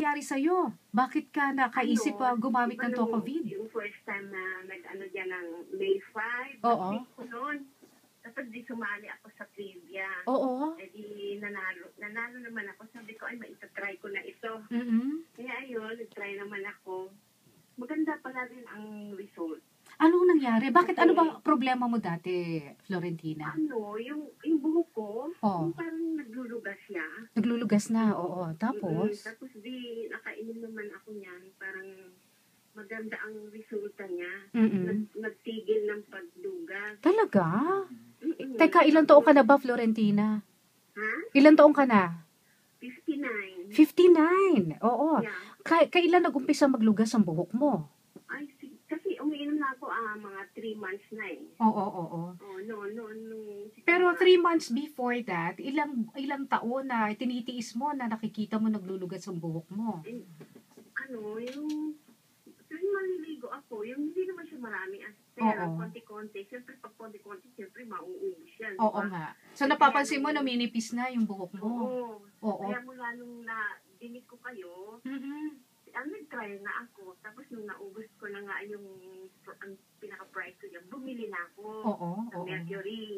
nangyari sa'yo? Bakit ka nakaisip gumamit ng Tocovid? Yung first time na nag-ano dyan ng May 5, Oo. ko noon. Tapos di sumali ako sa trivia. Oo. Eh di nanalo naman ako. Sabi ko, ay maita-try ko na ito. Kaya ayun, nag-try naman ako. Maganda pala rin ang result. Anong nangyari? Bakit? Ano ba problema mo dati, Florentina? Yung buhok ko, Oh. yung parang naglulugas siya. Naglulugas na, oo. Tapos? Tapos di, nakainom naman ako niyan. Parang maganda ang resulta niya. Nagtigil ng paglugas. Talaga? Teka, ilang taong ka na ba, Florentina? Ha? Ilang taong ka na? 59. 59? Oo. Yeah. Kailan nag-umpisa maglugas ang buhok mo? Ay, kasi umiinom na ako mga 3 months na eh. Oo. Oh, no. Pero 3 months before that, ilang taon na tinitiis mo na nakikita mo naglulugas ang buhok mo? Kasi maliligo ako, yung hindi naman siya marami pero konti-konti. Siyempre, pag konti-konti, siyempre, mauubos yan. Oo nga. So, napapansin mo, numinipis na yung buhok mo? Oo. Kaya mula nung dinig ko kayo, nag-try na ako. Tapos nung naubos ko na nga yung pinaka-price ko yan, bumili na ako ng Mercury.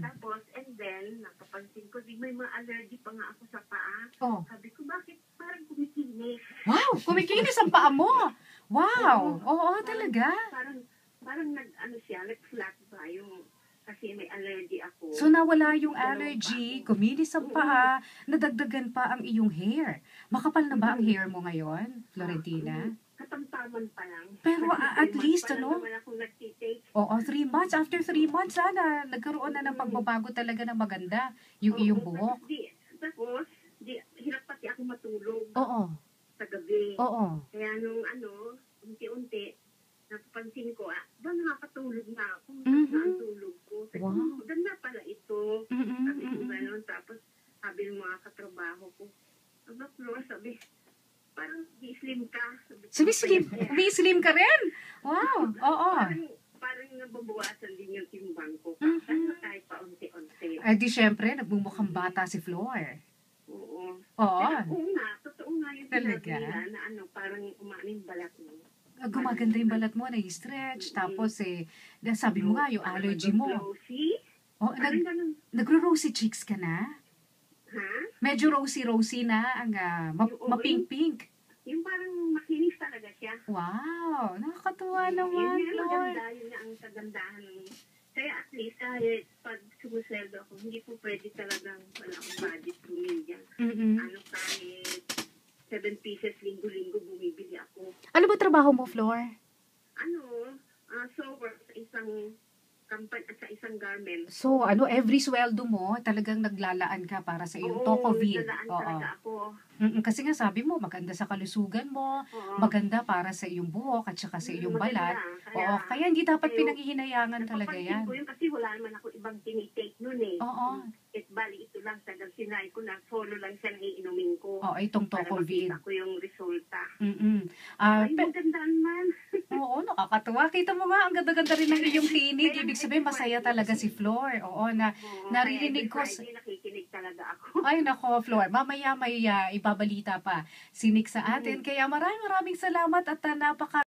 Tapos, and then, napapansin ko, may mga allergy pa nga ako sa paa. Sabi ko, bakit parang kumikinis? Wow! Kumikinis ang paa mo! Wow! Oo, talaga? Parang siya, nag-flat ba yung kasi may allergy ako. So, nawala yung allergy, kuminis ang paa, nadagdagan pa ang iyong hair. Makapal na ba ang hair mo ngayon, Florentina? Katamtaman pa lang. Pero at least, naman ako nag-take. Oo, 3 months. After 3 months, nagkaroon na ng pagbabago talaga ng maganda yung iyong buhok. Tapos, hirap pati ako matulog. Oo. Sa gabi. Oo. Kaya nung unti-unti, napapansin ko, ba nakakatulog na ako? Na ang tulog ko. Wow. Maganda pala ito. Sabi ko gano'n. Tapos, sabi ng mga katrabaho ko, Flor, sabi, parang di-slim ka. Sabi, slim ka rin? Wow. Oo. Parang nababawasan din yung timbang ko. Kahit pa unti-unti. Ay, di syempre, nagbumukhang bata si Flor. Oo. Oo. Totoo nga yung sinabi nila na parang umaning balat mo. Gumaganda yung balat mo, na-stretch, tapos sabi mo nga, yung allergy mo. Rosy? Oh, nagro-rosy cheeks ka na? Ha? Medyo rosy-rosy na, ang mapink-pink. Yung parang makinis talaga siya. Wow, nakakatuwa naman, Lord. Yun ang kagandahan. Kaya at least, pag sumusweldo ako, hindi po pwede talagang wala akong budget bumili yan. Kahit 7 pieces linggo-linggo bumibili ako. Ano ba trabaho mo, Flor? So work sa isang company, sa isang garment. So, every sweldo mo, talagang naglalaan ka para sa iyong Tocovid. Naglalaan talaga ako. Kasi nga sabi mo, maganda sa kalusugan mo, maganda para sa iyong buhok at saka sa iyong balat. Kaya hindi dapat pinaghihinayangan talaga yan. Napapansin ko yun kasi wala naman ako ibang tinitake nun eh. Bali, ito lang, tagang sinay ko na solo lang siya iinumin ko. Itong Tocovid. Para makita ko yung resulta. Ay, maganda naman. Oo, nakakatuwa. Kita mo nga, ang ganda-ganda rin ng iyong tinig. Ibig sabihin, masaya talaga si Flor. Naririnig ko. Nakikinig talaga ako. Ay, nako, Flor. Mamaya may ibabalita pa si Nick sa atin. Kaya maraming salamat at napaka